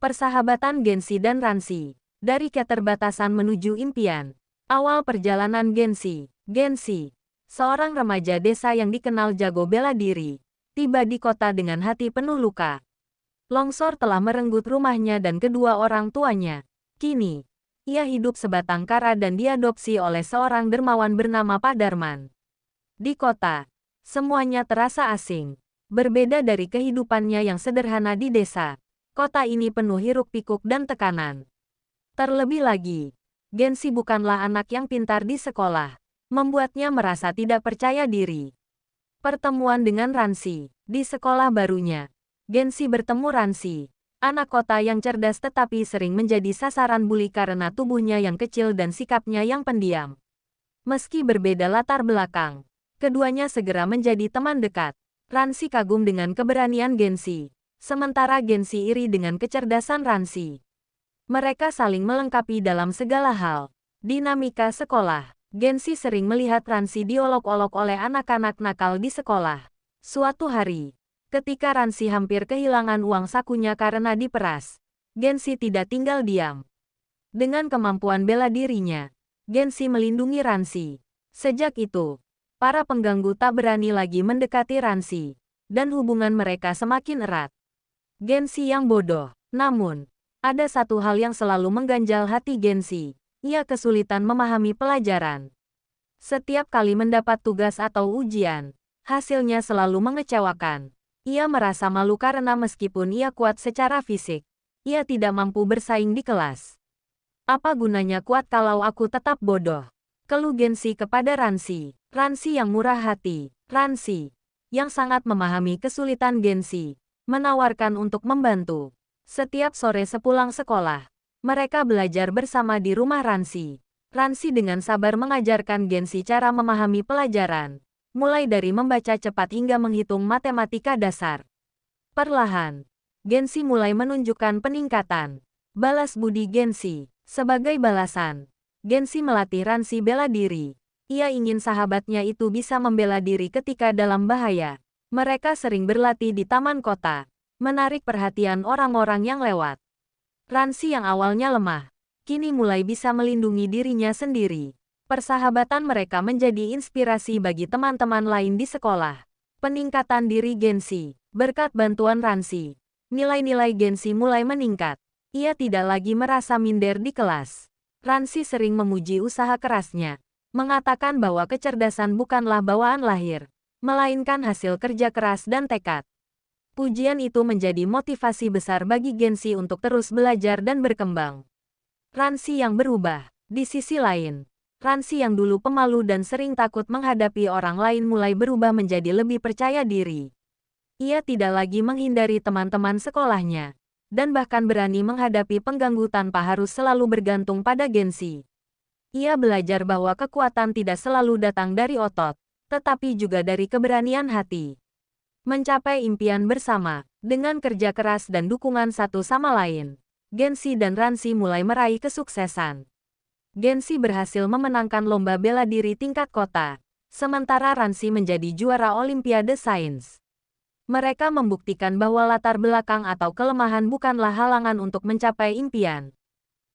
Persahabatan Genshi dan Ranshi. Dari keterbatasan menuju impian. Awal perjalanan Genshi. Genshi, seorang remaja desa yang dikenal jago bela diri, tiba di kota dengan hati penuh luka. Longsor telah merenggut rumahnya dan kedua orang tuanya. Kini, ia hidup sebatang kara dan diadopsi oleh seorang dermawan bernama Pak Darman. Di kota, semuanya terasa asing. Berbeda dari kehidupannya yang sederhana di desa. Kota ini penuh hiruk-pikuk dan tekanan. Terlebih lagi, Genshi bukanlah anak yang pintar di sekolah, membuatnya merasa tidak percaya diri. Pertemuan dengan Ranshi. Di sekolah barunya, Genshi bertemu Ranshi, anak kota yang cerdas tetapi sering menjadi sasaran buli karena tubuhnya yang kecil dan sikapnya yang pendiam. Meski berbeda latar belakang, keduanya segera menjadi teman dekat. Ranshi kagum dengan keberanian Genshi, sementara Genshi iri dengan kecerdasan Ranshi. Mereka saling melengkapi dalam segala hal. Dinamika sekolah. Genshi sering melihat Ranshi diolok-olok oleh anak-anak nakal di sekolah. Suatu hari, ketika Ranshi hampir kehilangan uang sakunya karena diperas, Genshi tidak tinggal diam. Dengan kemampuan bela dirinya, Genshi melindungi Ranshi. Sejak itu, para pengganggu tak berani lagi mendekati Ranshi, dan hubungan mereka semakin erat. Genshi yang bodoh. Namun, ada satu hal yang selalu mengganjal hati Genshi. Ia kesulitan memahami pelajaran. Setiap kali mendapat tugas atau ujian, hasilnya selalu mengecewakan. Ia merasa malu karena meskipun ia kuat secara fisik, ia tidak mampu bersaing di kelas. Apa gunanya kuat kalau aku tetap bodoh? Keluh Genshi kepada Ranshi. Ranshi yang murah hati. Ranshi, yang sangat memahami kesulitan Genshi, menawarkan untuk membantu. Setiap sore sepulang sekolah, mereka belajar bersama di rumah Ranshi. Ranshi dengan sabar mengajarkan Genshi cara memahami pelajaran, mulai dari membaca cepat hingga menghitung matematika dasar. Perlahan, Genshi mulai menunjukkan peningkatan. Balas budi Genshi. Sebagai balasan, Genshi melatih Ranshi bela diri. Ia ingin sahabatnya itu bisa membela diri ketika dalam bahaya. Mereka sering berlatih di taman kota, menarik perhatian orang-orang yang lewat. Ranshi yang awalnya lemah, kini mulai bisa melindungi dirinya sendiri. Persahabatan mereka menjadi inspirasi bagi teman-teman lain di sekolah. Peningkatan diri Genshi. Berkat bantuan Ranshi, nilai-nilai Genshi mulai meningkat. Ia tidak lagi merasa minder di kelas. Ranshi sering memuji usaha kerasnya, mengatakan bahwa kecerdasan bukanlah bawaan lahir, melainkan hasil kerja keras dan tekad. Pujian itu menjadi motivasi besar bagi Genshi untuk terus belajar dan berkembang. Ranshi yang berubah. Di sisi lain, Ranshi yang dulu pemalu dan sering takut menghadapi orang lain mulai berubah menjadi lebih percaya diri. Ia tidak lagi menghindari teman-teman sekolahnya, dan bahkan berani menghadapi pengganggu tanpa harus selalu bergantung pada Genshi. Ia belajar bahwa kekuatan tidak selalu datang dari otot, tetapi juga dari keberanian hati. Mencapai impian bersama, dengan kerja keras dan dukungan satu sama lain, Genshi dan Ranshi mulai meraih kesuksesan. Genshi berhasil memenangkan lomba bela diri tingkat kota, sementara Ranshi menjadi juara Olimpiade Sains. Mereka membuktikan bahwa latar belakang atau kelemahan bukanlah halangan untuk mencapai impian.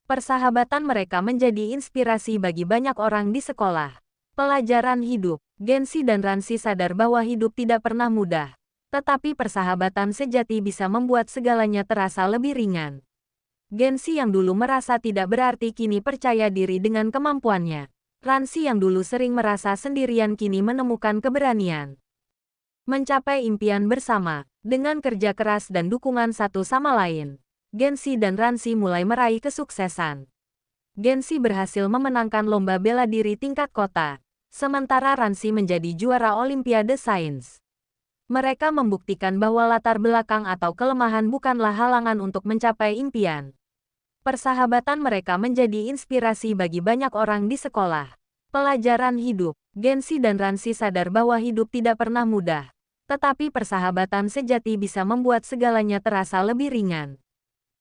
Persahabatan mereka menjadi inspirasi bagi banyak orang di sekolah. Pelajaran hidup. Genshi dan Ranshi sadar bahwa hidup tidak pernah mudah, tetapi persahabatan sejati bisa membuat segalanya terasa lebih ringan. Genshi yang dulu merasa tidak berarti kini percaya diri dengan kemampuannya. Ranshi yang dulu sering merasa sendirian kini menemukan keberanian. Mencapai impian bersama, dengan kerja keras dan dukungan satu sama lain, Genshi dan Ranshi mulai meraih kesuksesan. Genshi berhasil memenangkan lomba bela diri tingkat kota, sementara Ranshi menjadi juara Olimpiade Sains. Mereka membuktikan bahwa latar belakang atau kelemahan bukanlah halangan untuk mencapai impian. Persahabatan mereka menjadi inspirasi bagi banyak orang di sekolah. Pelajaran hidup. Genshi dan Ranshi sadar bahwa hidup tidak pernah mudah, tetapi persahabatan sejati bisa membuat segalanya terasa lebih ringan.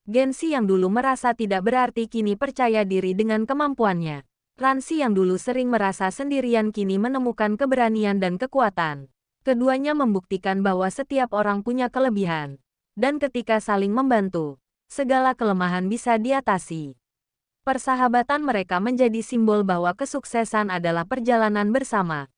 Genshi yang dulu merasa tidak berarti kini percaya diri dengan kemampuannya. Ranshi yang dulu sering merasa sendirian kini menemukan keberanian dan kekuatan. Keduanya membuktikan bahwa setiap orang punya kelebihan, dan ketika saling membantu, segala kelemahan bisa diatasi. Persahabatan mereka menjadi simbol bahwa kesuksesan adalah perjalanan bersama.